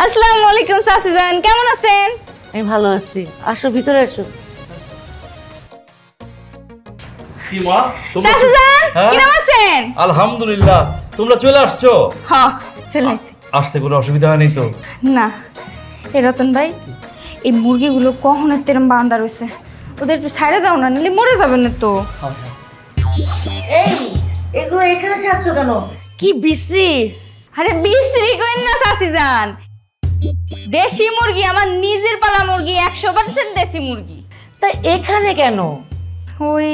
আসসালামু আলাইকুম চাচি জান, কেমন আছেন? আমি ভালো আছি, আসো ভিতরে আসো। কি মা তোমরা চাচি জান কেমন আছেন? আলহামদুলিল্লাহ, তোমরা চলে আসছো? হ্যাঁ চলে আসছি। আসতে কোনো অসুবিধা হয়নি তো? না এই রতন ভাই, এই মুরগিগুলো কখনো তেরম বান্ধা রয়েছে, ওদের একটু ছাইড়ে দাও না, নিলে মরে যাবে না তো। এই এগুলো এখানে ছাড়ছো কেন? কি বিশ্রী! আরে বিশ্রী করেন না চাচি জান, দেশি মুরগি, আমার নিজের পালা মুরগি, 100% দেশি মুরগি। তাই এখানে কেন? ওই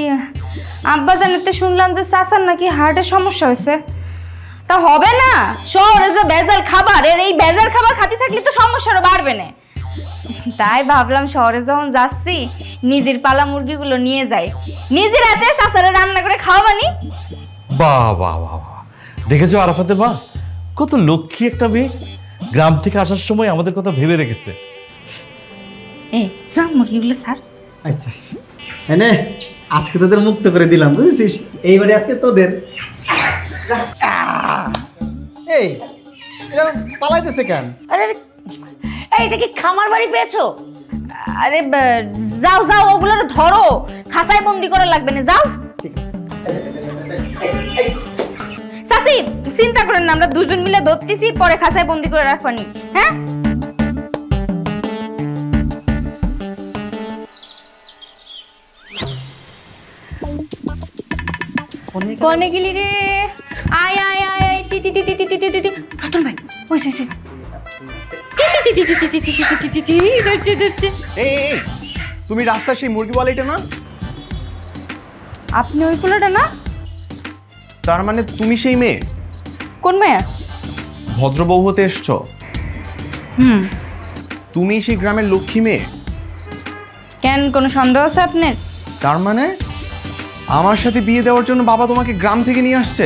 আব্বা জানাতে শুনলাম যে চাচার নাকি হার্টের সমস্যা হয়েছে। তা হবে না, শহরে যে ভেজাল খাবার, এই ভেজাল খাবার খাতে থাকলে তো সমস্যাটা বাড়বে না। তাই ভাবলাম শহরে যখন যাচ্ছি নিজের পালা মুরগিগুলো নিয়ে যাই, নিজের হাতে চাচারে রান্না করে খাওয়াবানি। বাহ বাহ বাহ বাহ, দেখেছো আরাফাতের মা কত লক্ষ্মী একটা মেয়ে, গ্রাম থেকে আসার সময় আমাদের কথা ভেবে রেখেছে। যা মুরগিগুলো স্যার। আচ্ছা এনে আজকে তোদের মুক্ত করে দিলাম, বুঝেছিস? এইবারে আজকে তোদের। এই এরকম পালাইতেছে কেন? আরে এইটা কি খামার বাড়ি পেয়েছো? আরে যাও যাও, ওগুলো ধরো, খাসায় বন্দি করা লাগবে না, যাও। চাচি চিন্তা করেন না, আমরা দুজন মিলে ধরতেছি, পরে খাসায় বন্দি করে রাখবানি। হ্যাঁ কোনে গেলি রে? আয় আয় আয় আয়, টি টি টি টি টি টি টি। রতন ভাই ওই সে এই তুমি রাস্তার সেই মুরগিওয়ালাটা না? আপনি ওই পোলাটা না? তার মানে তুমি সেই মেয়ে? কোন মেয়ে? ভদ্র বউ হতে এসছো? তুমি সেই গ্রামের লক্ষ্মী মেয়ে? কেন, কোনো সন্দেহ আছে আপনার? তার মানে আমার সাথে বিয়ে দেওয়ার জন্য বাবা তোমাকে গ্রাম থেকে নিয়ে আসছে?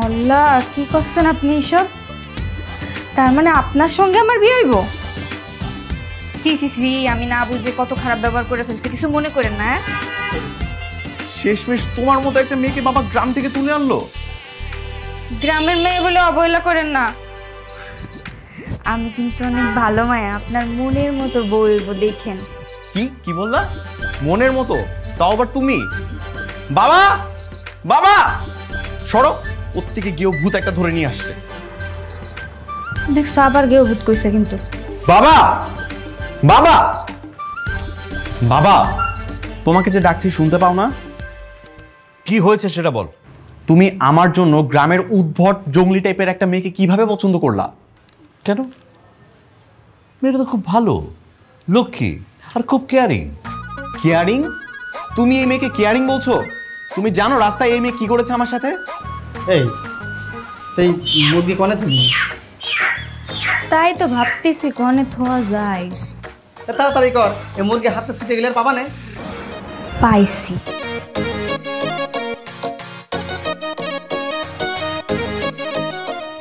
আল্লাহ, কি করছেন আপনি এসব? তার মানে আপনার সঙ্গে আমার বিয়ে হইব? সি সি সি, আমি না বুঝে কত খারাপ ব্যবহার করে ফেলছি, কিছু মনে করেন না। শেষমেশ তোমার মতো একটা মেয়েকে বাবা গ্রাম থেকে তুলে আনলো? গ্রামের মেয়ে বলে অবহেলা করেন না, আমি কিন্তু অনেক ভালো মায়া, আপনার মনের মতো বউ হইব, দেখেন। কি কি বললা? মনের মতো? তাও আবার তুমি? বাবা বাবা সরো, ওর গিয়েও ভূত একটা ধরে নিয়ে আসছে। দেখছো আবার গেও ভূত কইছে কিন্তু। বাবা বাবা বাবা, তোমাকে যে ডাকছি শুনতে পাও না? কি হয়েছে সেটা বল। তুমি আমার জন্য গ্রামের উদ্ভট জঙ্গলি টাইপের একটা মেয়েকে কিভাবে পছন্দ করলা? কেন? মেয়েটা তো খুব ভালো, লক্ষ্মী আর খুব কেয়ারিং। কেয়ারিং? তুমি এই মেয়েকে কেয়ারিং বলছো? তুমি জানো রাস্তায় এই মেয়ে কি করেছে আমার সাথে? এই তাই মুরগি কোনে তুমি? তাই তো ভাবতেছি কোনে থোয়া যায়। তাড়াতাড়ি কর, এই মুরগি হাতে ছুটে গেলে আর পাবা না। পাইছি।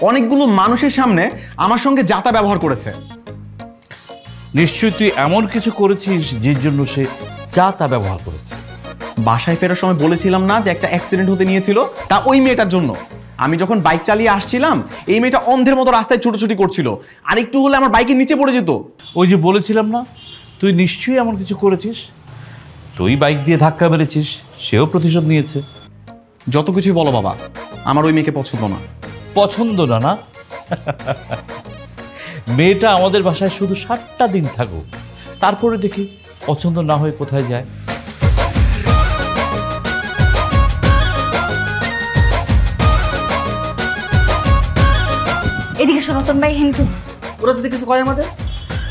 অনেকগুলো মানুষের সামনে আমার সঙ্গে যাতা ব্যবহার করেছে। নিশ্চয়ই তুই এমন কিছু করেছিস যে জন্য সে যা তা ব্যবহার করেছে। বাসায় ফেরার সময় বলেছিলাম না যে একটা অ্যাক্সিডেন্ট হতে নিয়েছিল, তা ওই মেয়েটার জন্য। আমি যখন বাইক চালিয়ে আসছিলাম এই মেয়েটা অন্ধের মতো রাস্তায় ছুটোছুটি করছিল, আর একটু হলে আমার বাইকের নিচে পড়ে যেত। ওই যে বলেছিলাম না, তুই নিশ্চয়ই এমন কিছু করেছিস। তুই বাইক দিয়ে ধাক্কা মেরেছিস, সেও প্রতিশোধ নিয়েছে। যত কিছুই বলো বাবা, আমার ওই মেয়েকে পছন্দ না। পছন্দ না? না মেয়েটা আমাদের বাসায় শুধু 7টা দিন থাকুক, তারপরে দেখি পছন্দ না হয়ে কোথায় যায়। এদিকে সনাতন ভাই, হিন্দু ওরা যদি কিছু কয় আমাদের?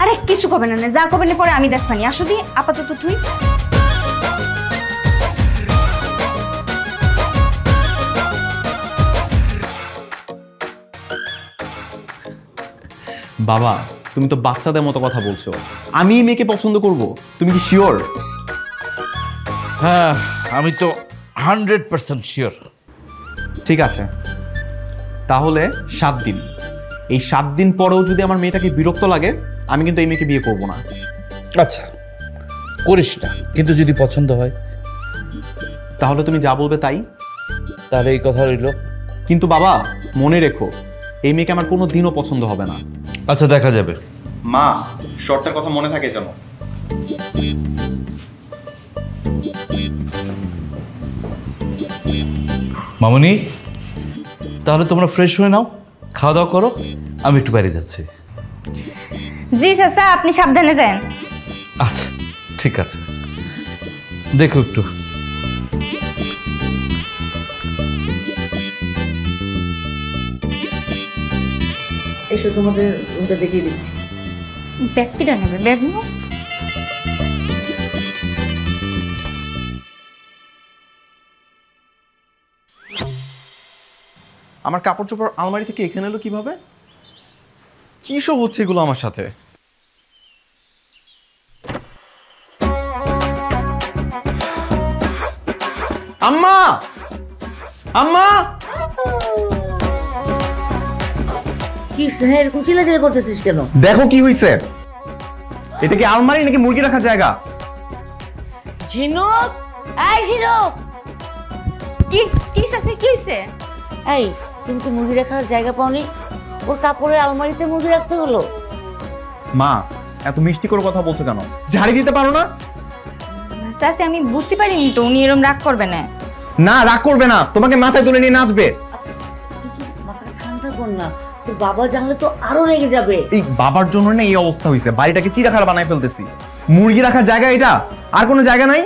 আরে কিছু কবে না, যা কবে না পরে আমি দেখবানি। আসো দি আপাতত তুই। বাবা তুমি তো বাচ্চাদের মতো কথা বলছো। আমি এই মেয়েকে পছন্দ করব, তুমি কি শিওর? হ্যাঁ, আমি তো 100% শিওর। ঠিক আছে, তাহলে 7 দিন। এই 7 দিন পরেও যদি আমার মেয়েটাকে বিরক্ত লাগে, আমি কিন্তু এই মেয়েকে বিয়ে করব না। আচ্ছা করিস না, কিন্তু যদি পছন্দ হয়? তাহলে তুমি যা বলবে তাই। তাহলে এই কথা রইল। কিন্তু বাবা মনে রেখো, এই মেয়েকে আমার কোনো দিনও পছন্দ হবে না। আচ্ছা দেখা যাবে। মা, শর্তের কথা মনে থাকে যেন। মামুনি, তাহলে তোমরা ফ্রেশ হয়ে নাও, খাওয়া দাওয়া করো, আমি একটু বাইরে যাচ্ছি। জি চাচা, আপনি সাবধানে যান। আচ্ছা ঠিক আছে, দেখো একটু। এসো তোমাদের রুমটা দেখিয়ে দিচ্ছি। ব্যাগ কিটা নেবে? ব্যাগ নিও। আমার কাপড় চোপড় আলমারি থেকে এখানে এলো কিভাবে? কি সব হচ্ছে এগুলো আমার সাথে? আম্মা, আম্মা! কি হ্যাঁ এরকম চিল্লাচিল্লি করতেছিস কেন? দেখো কি হইছে। এটা কি আলমারি নাকি মুরগি রাখার জায়গা? ঝিনুক, এই ঝিনুক, কি কি চাচা, কি হইছে? এই তুমি কি মুরগি রাখার জায়গা পাওনি? ওর কাপড়ের আলমারিতে মুরগি রাখতে হলো? মা, এত মিষ্টি করে কথা বলছো কেন? ঝাড়ি দিতে পারো না? চাচা আমি বুঝতে পারিনি তো উনি এরকম রাগ করবে না। না, রাগ করবে না, তোমাকে মাথায় তুলে নিয়ে নাচবে। আচ্ছা তুই কি মাথাটা ঠান্ডা কর না, তোর বাবা জানলে তো আরো রেগে যাবে। এই বাবার জন্য না এই অবস্থা হয়েছে, বাড়িটাকে চিড়াখানা বানায় ফেলতেছি। মুরগি রাখার জায়গা এটা, আর কোনো জায়গা নাই?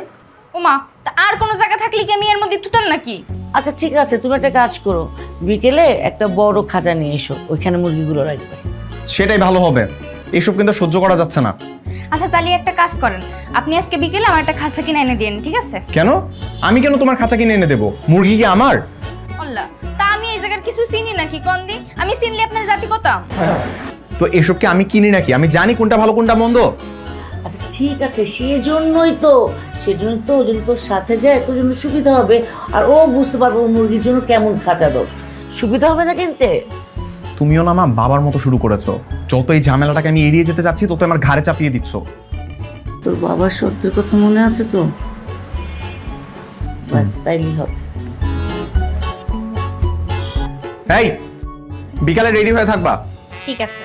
ওমা, তা আর কোনো জায়গা থাকলে কি আমি এর মধ্যে তুতাম নাকি? আচ্ছা ঠিক আছে, তুমি একটা কাজ করো, বিকেলে একটা বড় খাঁচা নিয়ে এসো, ওইখানে মুরগিগুলো রাখবে। সেটাই ভালো হবে, এসব কিন্তু সহ্য করা যাচ্ছে না। আচ্ছা তাহলে একটা কাজ করেন, আপনি আজকে বিকেলে আমার একটা খাসা কিনে এনে দিন, ঠিক আছে? কেন? আমি কেন তোমার খাঁচা কিনে এনে দেবো? মুরগি কি আমার? আল্লাহ, তা আমি এই জায়গার কিছু চিনি নাকি কন্দি? আমি চিনলে আপনার জাতি কতাম। তো এসবকে আমি কিনি নাকি? আমি জানি কোনটা ভালো কোনটা মন্দ। আচ্ছা ঠিক আছে, সেজন্যই তো ও যদি তোর সাথে যায় তোর জন্য সুবিধা হবে, আর ও বুঝতে পারবে ওর মুরগির জন্য কেমন খাঁচা দাও, সুবিধা হবে না কিনতে। তুমিও না মা বাবার মতো শুরু করেছো, যত এই ঝামেলাটাকে আমি এড়িয়ে যেতে চাচ্ছি তত আমার ঘাড়ে চাপিয়ে দিচ্ছ। তোর বাবার শর্তের কথা মনে আছে তো? বাস তাইলেই হবে। এই বিকালে রেডি হয়ে থাকবা। ঠিক আছে।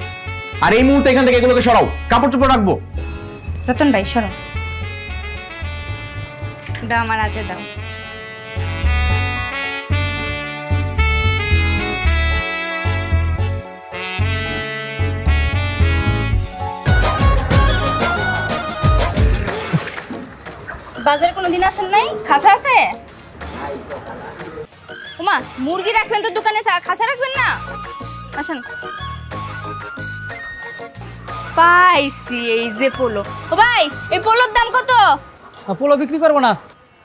আর এই মুহূর্তে এখান থেকে এগুলোকে সরাও, কাপড় চোপড় রাখবো। রতন ভাই সরো, দাও আমার হাতে দাও। বাজারে কোনোদিন আসেন নাই? খাসা আছে? ওমা, মুরগি রাখবেন তো দোকানে, খাসা রাখবেন না? আসেন। পাইছি, এই যে পোলো। ও ভাই, এই পোলোর দাম কত? পোলো বিক্রি করবো না।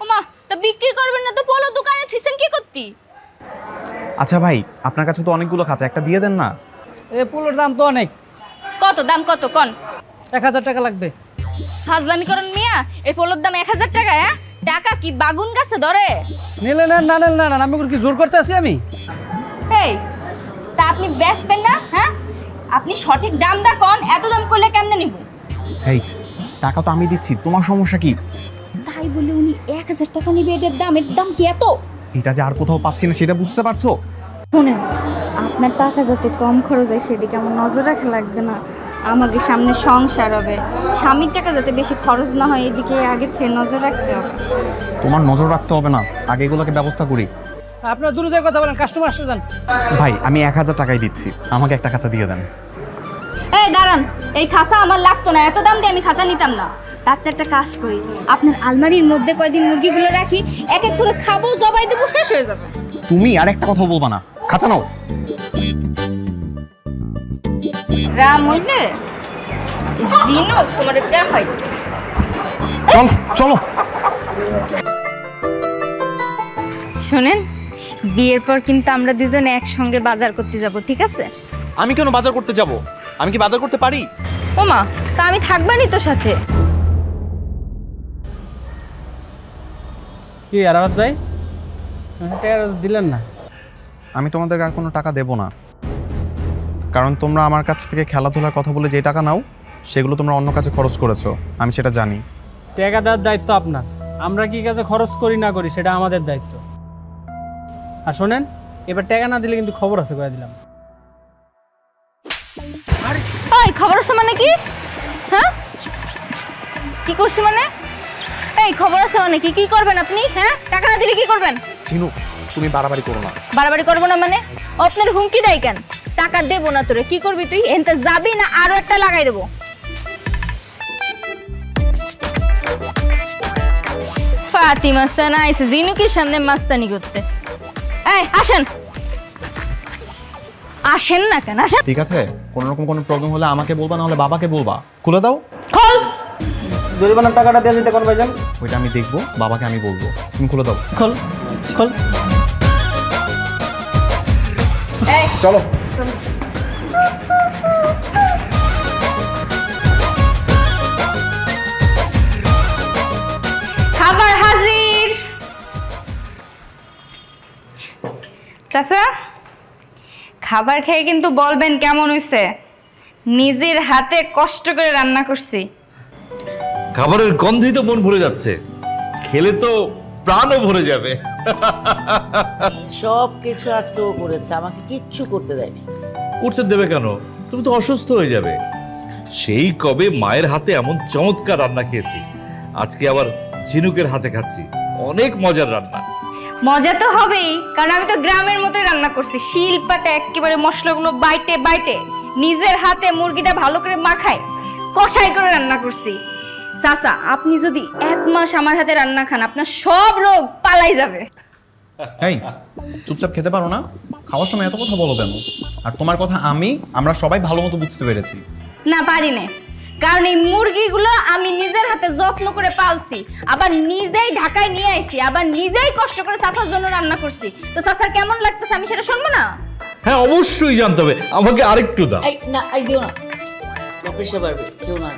ওমা, তা বিক্রি করবেন না তো পোলো দোকানে থিসেন কি করতি? আচ্ছা ভাই, আপনার কাছে তো অনেকগুলো খাঁচা, একটা দিয়ে দেন না। এই পোলোর দাম তো অনেক। কত দাম, কত কন? 1000 টাকা লাগবে। ফাজলামি করেন মিয়া, এই পোলোর দাম 1000 টাকা? হ্যাঁ, টাকা কি বাগুন গাছে ধরে? নিলে না, না নিলে না, আমি কি জোর করতে আছি আমি? এই, তা আপনি বেচবেন না? হ্যাঁ, আপনি সঠিক দাম দা কন, এত দাম করলে কেমনে নিব? এই টাকা তো আমি দিচ্ছি, তোমার সমস্যা কি? তাই বলে উনি 1000 টাকা নিবে, এর দাম কি এত? এটা যে আর কোথাও পাচ্ছি না সেটা বুঝতে পারছো? শুনেন, আপনার টাকা যাতে কম খরচ হয় সেদিকে আমার নজর রাখা লাগবে না। আমাকে সামনে সংসার হবে, স্বামীর টাকা যাতে বেশি খরচ না হয় এদিকে আগে থেকে নজর রাখতে হবে। তোমার নজর রাখতে হবে না, আগে এগুলোকে ব্যবস্থা করি। আপনার দূরে যায় কথা বলেন, কাস্টমার আসতে দেন। ভাই আমি 1000 টাকাই দিচ্ছি, আমাকে একটা খাঁচা দিয়ে দেন। এই দাঁড়ান, এই খাসা আমার লাগতো না, এত দাম দিয়ে আমি খাসা নিতাম না। তার তো একটা কাজ করি, আপনার আলমারির মধ্যে কয়দিন মুরগিগুলো রাখি, এক এক করে খাবো, জবাই দেবো, শেষ হয়ে যাবে। তুমি আর একটা কথা বলবা না, খাঁচা নাও। রাম হইলে জিনো তোমার দেখাই। চল চলো। শোনেন, বিয়ের পর কিন্তু আমরা দুজনে একসঙ্গে বাজার করতে যাব, ঠিক আছে? আমি কেন বাজার করতে যাব? আমি কি বাজার করতে পারি? ওমা, তা আমি থাকবানি তোর সাথে। কি আরামত ভাই, টাকা দিলেন না? আমি তোমাদের আর কোনো টাকা দেব না, কারণ তোমরা আমার কাছ থেকে খেলাধুলার কথা বলে যে টাকা নাও সেগুলো তোমরা অন্য কাজে খরচ করেছো, আমি সেটা জানি। টাকা দেওয়ার দায়িত্ব আপনার, আমরা কি কাজে খরচ করি না করি সেটা আমাদের দায়িত্ব। আর শোনেন, এবার টাকা না দিলে কিন্তু খবর আছে, কয়ে দিলাম। এই খবর আছে মানে কি? হ্যাঁ, কি করছি মানে? এই খবর আছে মানে কি? কি করবেন আপনি? হ্যাঁ, টাকা না দিলে কি করবেন? চিনু, তুমি বাড়াবাড়ি করো না। বাড়াবাড়ি করবো না মানে? আপনার হুমকি দেয় কেন? টাকা দেবো না তোরে, কি করবি তুই? এনতে যাবি না আরো একটা লাগাই দেবো? ফাতি মাস্তানা আইসে জিনুকের সামনে মাস্তানি করতে। এই আসেন, আসেন না কেন? আসেন। ঠিক আছে, কোনো রকম কোনো প্রবলেম হলে আমাকে বলবা, না হলে বাবাকে বলবা। খুলে দাও। খোল। জরিমানার টাকাটা দিয়ে দিতে কোন ভাইজান? ওইটা আমি দেখবো, বাবাকে আমি বলবো। তুমি খুলে দাও। খোল খোল। এই চলো। খাবার হাজির। চাচা, খাবার খেয়ে কিন্তু বলবেন কেমন হয়েছে। নিজের হাতে কষ্ট করে রান্না করছি। খাবারের গন্ধই তো মন ভরে যাচ্ছে, খেলে তো প্রাণও ভরে যাবে। সব কিছু আজকে ও করেছে, আমাকে কিচ্ছু করতে দেয়নি। করতে দেবে কেন? তুমি তো অসুস্থ হয়ে যাবে। সেই কবে মায়ের হাতে এমন চমৎকার রান্না খেয়েছি, আজকে আবার ঝিনুকের হাতে খাচ্ছি। অনেক মজার রান্না। মজা তো হবেই, কারণ আমি তো গ্রামের মতোই রান্না করছি। শিলপাটে একেবারে মশলাগুলো বাইটে বাইটে নিজের হাতে মুরগিটা ভালো করে মাখায় কষাই করে রান্না করছি। চাচা, আপনি যদি 1 মাস আমার হাতে রান্না খান, আপনার সব রোগ পালাই যাবে। এই, চুপচাপ খেতে পারো না? খাওয়ার সময় এত কথা বলো কেন? আর তোমার কথা আমরা সবাই ভালো মতো বুঝতে পেরেছি। না, পারি না, কারণ এই মুরগিগুলো আমি নিজের হাতে যত্ন করে পালছি, আবার নিজেই ঢাকায় নিয়ে আইছি, আবার নিজেই কষ্ট করে চাচার জন্য রান্না করছি। তো চাচার কেমন লাগতেছে আমি সেটা শুনবো না? হ্যাঁ, অবশ্যই জানতে হবে। আমাকে আরেকটু দাও। এই না, এই দিও না, প্রেশার বাড়বে, কেউ না।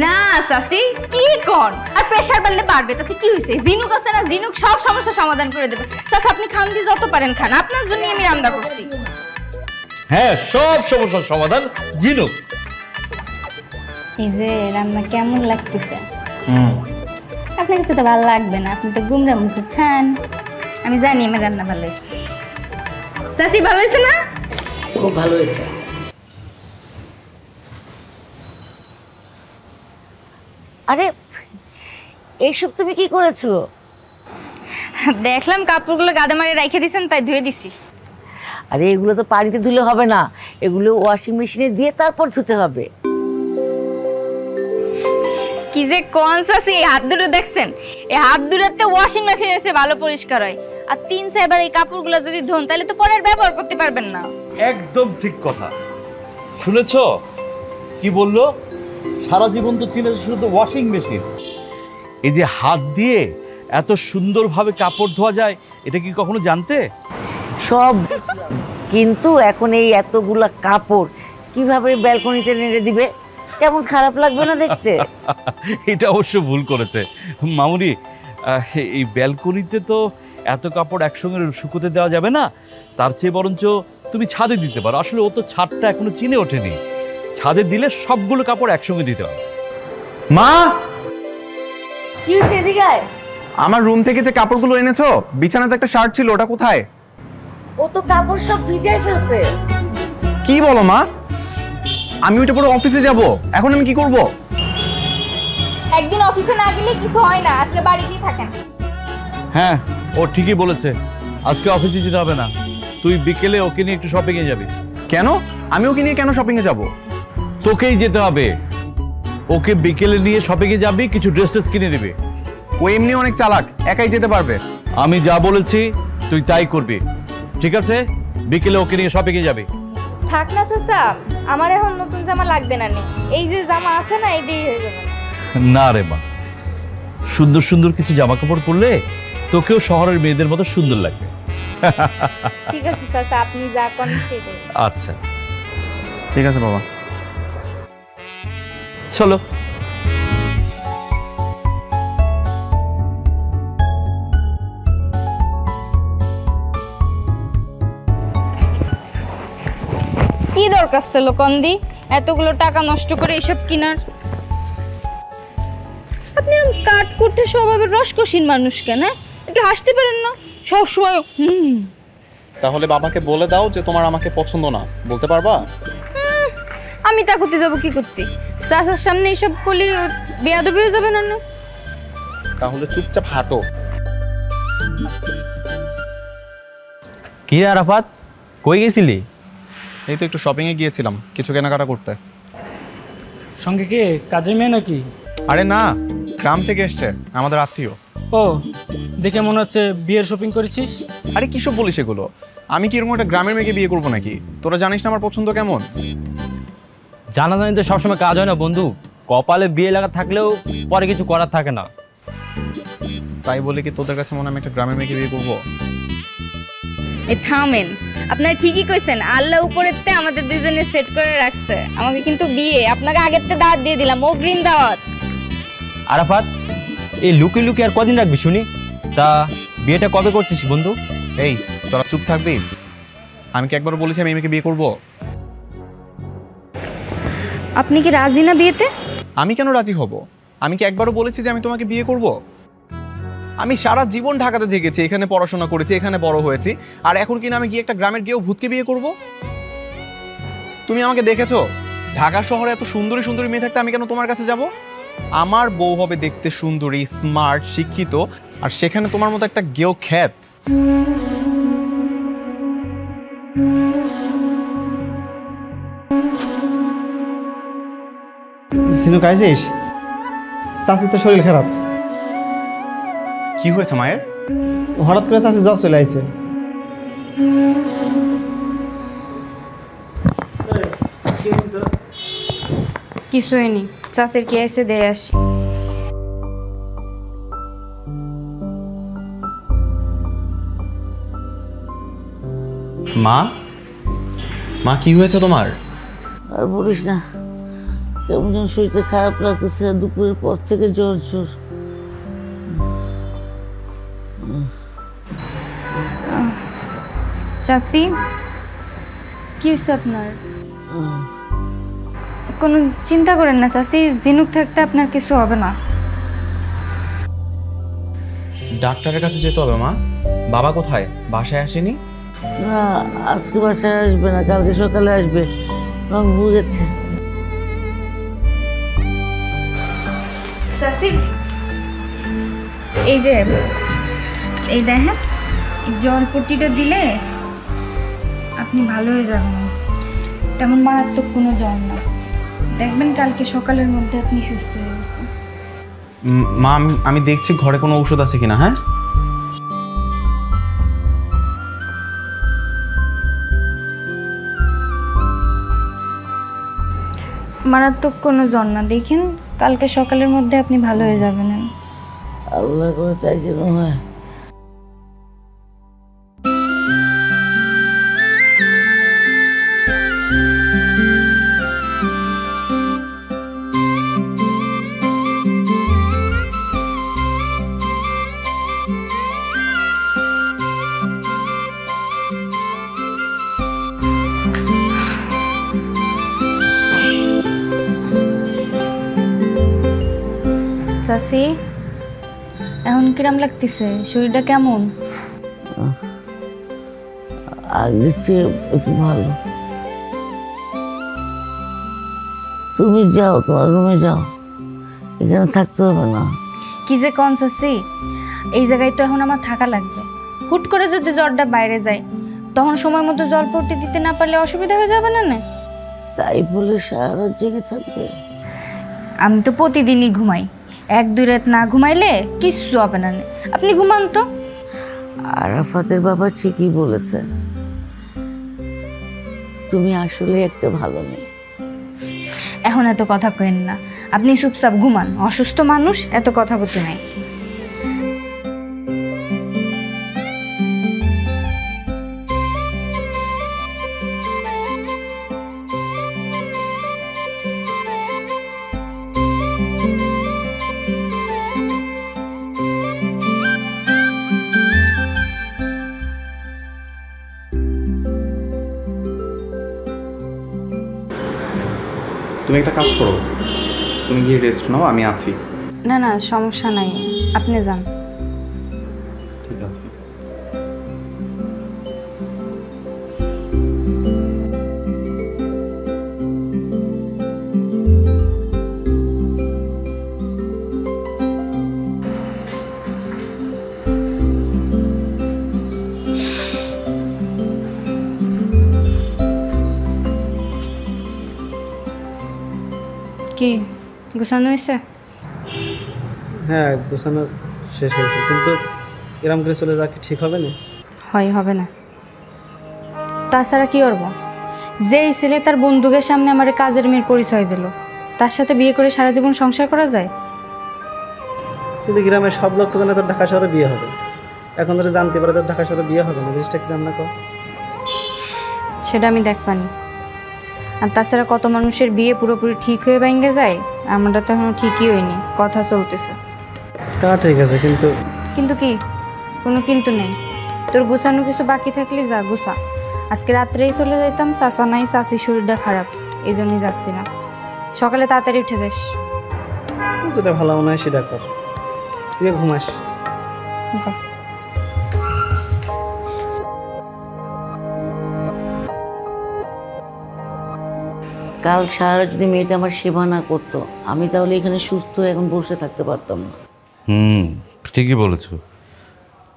না চাচি, কি কর? আর প্রেসার বাড়লে বাড়বে, তাতে কি হয়েছে? জিনুক আছে না, জিনুক সব সমস্যা সমাধান করে দেবে। চাচা, আপনি খান দিয়ে যত পারেন খান, আপনার জন্য আমি রান্না করছি। হ্যাঁ, সব সমস্যার সমাধান ঝিনুক। এই যে রান্না কেমন লাগতেছে? আপনার কাছে তো ভালো লাগবে না, আপনি তো গুমরা মুখে খান। আমি জানি আমার রান্না ভালো হয়েছে। চাচি, ভালো হয়েছে না? খুব ভালো হয়েছে। আরে এইসব তুমি কি করেছো? দেখলাম কাপড়গুলো গাদা মারে রেখে দিয়েছেন, তাই ধুয়ে দিছি। আরে এগুলো তো পানিতে ধুলে হবে না, এগুলো ওয়াশিং মেশিনে দিয়ে তারপর ধুতে হবে। কি যে কনসাসি, এই হাত দুটো দেখছেন? এই হাত দুটোতে ওয়াশিং মেশিন এসে ভালো পরিষ্কার হয়। আর 3 বার এই কাপড়গুলো যদি ধোন, তাহলে তো পরের ব্যবহার করতে পারবেন না। একদম ঠিক কথা শুনেছ। কি বললো? সারা জীবন তো চিনেছ শুধু ওয়াশিং মেশিন। এই যে হাত দিয়ে এত সুন্দরভাবে কাপড় ধোয়া যায়, এটা কি কখনো জানতে? সব, কিন্তু এখন এই এতগুলা কাপড় কিভাবে ব্যালকনিতে নেড়ে দিবে? কেমন খারাপ লাগবে না দেখতে? এটা অবশ্য ভুল করেছে মামুনি। এই ব্যালকনিতে তো এত কাপড় একসঙ্গে শুকোতে দেওয়া যাবে না। তার চেয়ে বরঞ্চ তুমি ছাদে দিতে পারো। আসলে ও তো ছাদটা এখনো চিনে ওঠেনি। ছাদে দিলে সবগুলো কাপড় একসঙ্গে দিতে হবে। মা, কি হয়েছে এদিকে আয়। আমার রুম থেকে যে কাপড়গুলো এনেছো, বিছানাতে একটা শার্ট ছিল, ওটা কোথায়? ও তো কাপড় সব ভিজাই ফেলছে। কি বলো মা? আমি ওইটা পরে অফিসে যাব, এখন আমি কি করব? একদিন অফিসে না গেলে কিছু হয় না, আজকে বাড়িতেই থাকেন। হ্যাঁ, ও ঠিকই বলেছে। আজকে অফিসে যেতে হবে না, তুই বিকেলে ওকে নিয়ে একটু শপিং এ যাবি। কেন? আমি ওকে নিয়ে কেন শপিং এ যাব? তোকেই যেতে হবে। ওকে বিকেলে নিয়ে শপিং এ যাবি, কিছু ড্রেস ট্রেস কিনে দিবি। ও এমনি অনেক চালাক, একাই যেতে পারবে। আমি যা বলেছি তুই তাই করবি, ঠিক আছে? বিকেলে ওকে নিয়ে শপিং এ যাবি। থাক না চাচা, আমার এখন নতুন জামা লাগবে না। এই যে জামা আছে না, এই দিয়ে হয়ে যাবে। না রে মা, সুন্দর সুন্দর কিছু জামা কাপড় পরলে তোকেও শহরের মেয়েদের মতো সুন্দর লাগবে। ঠিক আছে চাচা, আপনি যা করেন সেটাই। আচ্ছা ঠিক আছে বাবা, চলো। কি দরকার ছিল কন্দি এতগুলো টাকা নষ্ট করে এসব কিনার? আপনি এরকম কাট করতে স্বভাবের রসকসীন মানুষ কেন? একটু হাসতে পারেন না সবসময়? তাহলে বাবাকে বলে দাও যে তোমার আমাকে পছন্দ না, বলতে পারবা? আমি তা করতে যাবো কি করতে? চাচার সামনে এইসব করলে বেয়াদবি হয়ে যাবে না? তাহলে চুপচাপ হাঁটো। কি রে আরাফাত, কই গেছিলি? এই তো একটু শপিংয়ে গিয়েছিলাম কিছু কেনাকাটা করতে। সঙ্গে কে, কাজের মেয়ে নাকি? আরে না, গ্রাম থেকে এসছে, আমাদের আত্মীয়। ও, দেখে মনে হচ্ছে বিয়ের শপিং করেছিস। আরে কিসব বলিস এগুলো? আমি কি এরকম একটা গ্রামের মেয়েকে বিয়ে করবো নাকি? তোরা জানিস না আমার পছন্দ কেমন। জানা জানি তো সবসময় কাজ হয় না বন্ধু, কপালে বিয়ে লাগা থাকলেও পরে কিছু করার থাকে না। তাই বলে কি তোদের কাছে মনে হয় আমি একটা গ্রামের মেয়েকে বিয়ে করবো? এ থামেন, আপনারা ঠিকই কইছেন, আল্লাহ উপরেতে আমাদের দুজনে সেট করে রাখছে। আমাকে কিন্তু বিয়ে আপনাকে আগের থেকে দাওয়াত দিয়ে দিলাম, অগ্রিম দাওয়াত। আরাফাত, এই লুকি লুকি আর কদিন রাখবি শুনি? তা বিয়েটা কবে করছিস বন্ধু? এই তোরা চুপ থাকবি? আমি কি একবার বলেছি আমি মেয়েকে বিয়ে করবো? আপনি কি রাজি না বিয়েতে? আমি কেন রাজি হব? আমি কি একবারও বলেছি যে আমি তোমাকে বিয়ে করব? আমি সারা জীবন ঢাকাতে থেকেছি, এখানে পড়াশোনা করেছি, এখানে বড় হয়েছি, আর এখন কিনা আমি গিয়ে একটা গ্রামের গিয়েও ভূতকে বিয়ে করব? তুমি আমাকে দেখেছো? ঢাকা শহরে এত সুন্দরী সুন্দরী মেয়ে থাকতে আমি কেন তোমার কাছে যাব? আমার বউ হবে দেখতে সুন্দরী, স্মার্ট, শিক্ষিত, আর সেখানে তোমার মতো একটা গেও খ্যাত। ঝিনুক আইছিস? চাচির তো শরীর খারাপ। কি হয়েছে মায়ের? হঠাৎ করে চাচি জ্বর চলে আইছে। কিছু হয়নি, চাষের কি এসে দিয়ে আসি। মা, মা কি হয়েছে তোমার? আর বলিস না, কেমন যেন শরীরটা খারাপ লাগতেছে, দুপুরের পর থেকে জ্বর জ্বর। চাচি, কি হয়েছে আপনার? কোনো চিন্তা করেন না চাচি, জিনুক থাকতে আপনার কিছু হবে না। ডাক্তারের কাছে যেতে হবে মা। বাবা কোথায়? বাসায় আসেনি? না, আজকে বাসায় আসবে না, কালকে সকালে আসবে, রংপুর গেছে। চাচি, এই যে এই দেখেন, এই জলপট্টিটা দিলে আপনি ভালো হয়ে যাবেন। তেমন মারাত্মক কোনো জ্বর না, দেখবেন কালকে সকালের মধ্যে আপনি সুস্থ হয়ে গেছেন। মা, আমি দেখছি ঘরে কোনো ঔষধ আছে কিনা। হ্যাঁ, মারাত্মক কোনো জ্বর না, দেখেন কালকে সকালের মধ্যে আপনি ভালো হয়ে যাবেন। আল্লাহ করে তাই যেন হয়। চাচি, এখন কিরাম লাগতেছে? শরীরটা কেমন? আগের চেয়ে একটু ভালো। তুমি যাও, তোমার রুমে যাও, এখানে থাকতে হবে না। কি যে কন চাচি, এই জায়গায় তো এখন আমার থাকা লাগবে। হুট করে যদি জ্বরটা বাইরে যায়, তখন সময় মতো জলপট্টি দিতে না পারলে অসুবিধা হয়ে যাবে না? তাই বলে সারা রাত জেগে থাকবে? আমি তো প্রতিদিনই ঘুমাই, 1-2 রাত না ঘুমাইলে কিচ্ছু হবে না। আপনি ঘুমান তো। আরাফাতের বাবা ঠিকই বলেছে, তুমি আসলে একটা ভালো মেয়ে। এখন এত কথা কইেন না, আপনি চুপচাপ ঘুমান, অসুস্থ মানুষ, এত কথা বলতে নাই। তুমি একটা কাজ করো, তুমি গিয়ে রেস্ট নাও, আমি আছি। না না, সমস্যা নাই, আপনি যান। ঠিক আছে। কি গোছানো হয়েছে? হ্যাঁ, গোছানো শেষ হয়েছে, কিন্তু এরম করে চলে যাওয়া কি ঠিক হবে না? হবে না। তাছাড়া কি করবো? যেই ছেলে তার বন্ধুদের সামনে আমার কাজের মেয়ের পরিচয় দিল, তার সাথে বিয়ে করে সারা জীবন সংসার করা যায়? কিন্তু গ্রামের সব লোক তো জানে তোর ঢাকা শহরে বিয়ে হবে। এখন ধরে জানতে পারে তোর ঢাকা শহরে বিয়ে হবে না, জিনিসটা কিরাম না কর? সেটা আমি দেখবানি। আর তাছাড়া কত মানুষের বিয়ে পুরোপুরি ঠিক হয়ে ভেঙে যায়, আমারটা তো এখনো ঠিকই হয়নি, কথা চলতেছে। তা ঠিক আছে, কিন্তু কিন্তু কি? কোনো কিন্তু নেই। তোর গোছানো কিছু বাকি থাকলে যা গোছা। আজকে রাত্রেই চলে যাইতাম, চাচা নাই, চাচির শরীরটা খারাপ, এই জন্যই যাচ্ছি না। সকালে তাড়াতাড়ি উঠে যাস। যেটা ভালো মনে হয় সেটা কর, তুই ঘুমাস। যা। কাল সারা রাত যদি মেয়েটা আমার সেবা না করতো, আমি তাহলে এখানে সুস্থ হয়ে এখন বসে থাকতে পারতাম না। ঠিকই বলেছো।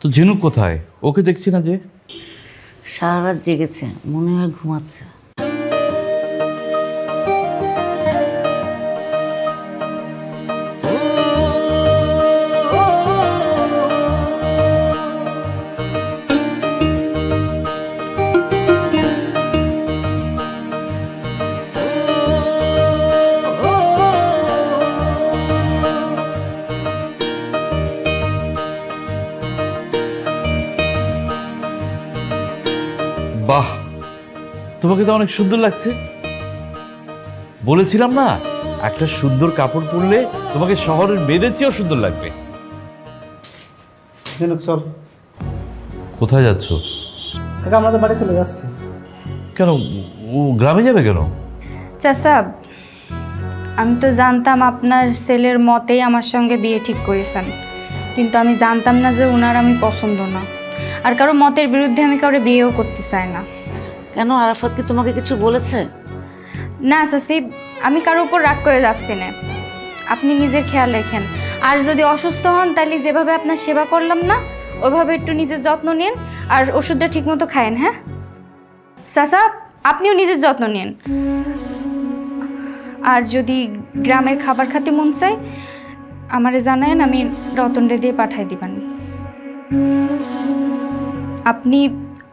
তো ঝিনুক কোথায়? ওকে দেখছি না যে। সারা রাত জেগেছে, মনে হয় ঘুমাচ্ছে। বাহ, তোমাকে তো অনেক সুন্দর লাগছে। বলেছিলাম না, একটা সুন্দর কাপড় পরলে তোমাকে শহরের মেয়েদের চেয়েও সুন্দর লাগবে। চল। কোথায় যাচ্ছ? কাকা, আমাদের বাড়ি চলে যাচ্ছে। কেন, ও গ্রামে যাবে কেন? চাচা, আমি তো জানতাম আপনার ছেলের মতেই আমার সঙ্গে বিয়ে ঠিক করেছেন, কিন্তু আমি জানতাম না যে ওনার আমি পছন্দ না, আর কারো মতের বিরুদ্ধে আমি কারো বিয়েও করতে চাই না। কেন, আরাফাত কি তোমাকে কিছু বলেছে? না চাচি, আমি কারো উপর রাগ করে যাচ্ছি না। আপনি নিজের খেয়াল রাখেন, আর যদি অসুস্থ হন তাহলে যেভাবে আপনার সেবা করলাম না, ওইভাবে একটু নিজের যত্ন নিন, আর ওষুধটা ঠিকমতো খায়েন। হ্যাঁ চাচা, আপনিও নিজের যত্ন নিন। আর যদি গ্রামের খাবার খেতে মন চাই আমারে জানায়েন, আমি রতনরে দিয়ে পাঠাই দিবানি। আপনি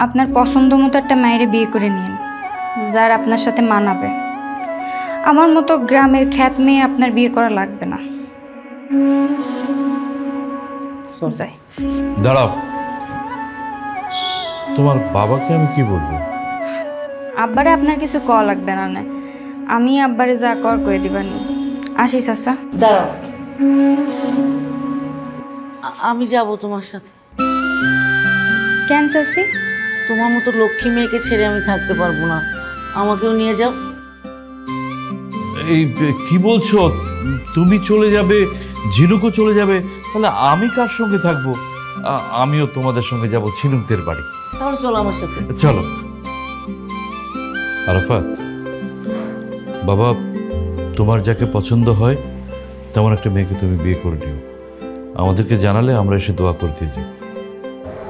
আপনার পছন্দ মতো একটা মায়েরে বিয়ে করে নিন, যার আপনার সাথে মানাবে। আমার মতো গ্রামের খ্যাত মেয়ে আপনার বিয়ে করা লাগবে না। যাই। দাঁড়াও, তোমার বাবাকে আমি কি বলবো? আব্বারে আপনার কিছু কল লাগবে না, না আমি আব্বারে যা কর করে দিবেন। আসি চাচা। দাঁড়াও, আমি যাব তোমার সাথে। কেন চাচি? তোমার মতো লক্ষ্মী মেয়েকে ছেড়ে আমি থাকতে পারবো না, আমাকেও নিয়ে যাও। এই কি বলছো? তুমি চলে যাবে, ঝিনুকও চলে যাবে, তাহলে আমি কার সঙ্গে থাকবো? আমিও তোমাদের সঙ্গে যাব ঝিনুকদের বাড়ি। তাহলে চলো আমার সাথে। চলো। আরাফাত, বাবা তোমার যাকে পছন্দ হয় তেমন একটা মেয়েকে তুমি বিয়ে করে নিও, আমাদেরকে জানালে আমরা এসে দোয়া করতে যাই।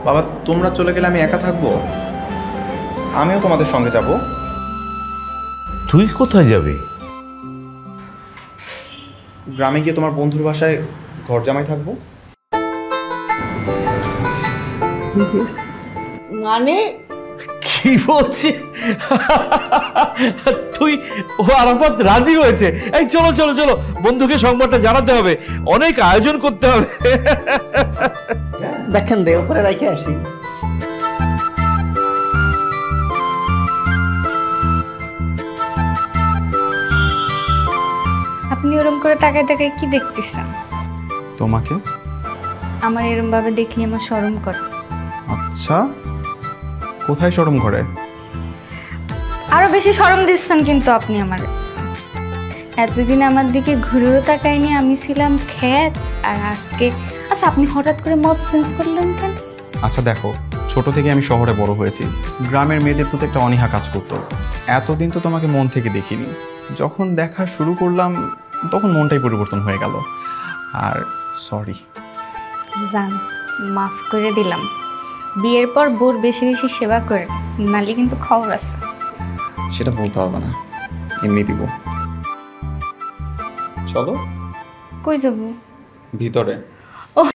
বাবা, তোমরা চলে গেলে আমি একা থাকবো? আমিও তোমাদের সঙ্গে যাব। তুই কোথায় যাবি? গ্রামে গিয়ে তোমার বন্ধুর বাসায় ঘর জামাই থাকবো। মানে কি বলছি? তুই, ও আরাফাত রাজি হয়েছে? এই চলো চলো চলো, বন্ধুকে সংবাদটা জানাতে হবে, অনেক আয়োজন করতে হবে। দেখেন দে, উপরে রেখে আসি। আপনি ওরম করে তাকায় তাকায় কি দেখতেছেন? তোমাকে। আমার এরম ভাবে দেখলে আমার শরম করে। আচ্ছা, কোথায় শরম করে? আরো বেশি শরম দিচ্ছেন কিন্তু আপনি আমার। এতদিন আমার দিকে ঘুরেও তাকায়নি, আমি ছিলাম খ্যাত, আর আজকে আচ্ছা আপনি হঠাৎ করে মত চেঞ্জ করলেন কেন? আচ্ছা দেখো, ছোট থেকে আমি শহরে বড় হয়েছি, গ্রামের মেয়েদের প্রতি একটা অনীহা কাজ করতো। এতদিন তো তোমাকে মন থেকে দেখিনি, যখন দেখা শুরু করলাম তখন মনটাই পরিবর্তন হয়ে গেল। আর সরি। জান, মাফ করে দিলাম। বিয়ের পর বোর বেশি বেশি সেবা করে, নালে কিন্তু খবর আছে। সেটা বলতে হবে না, এমনি দিব। চলো কই যাব? ভিতরে।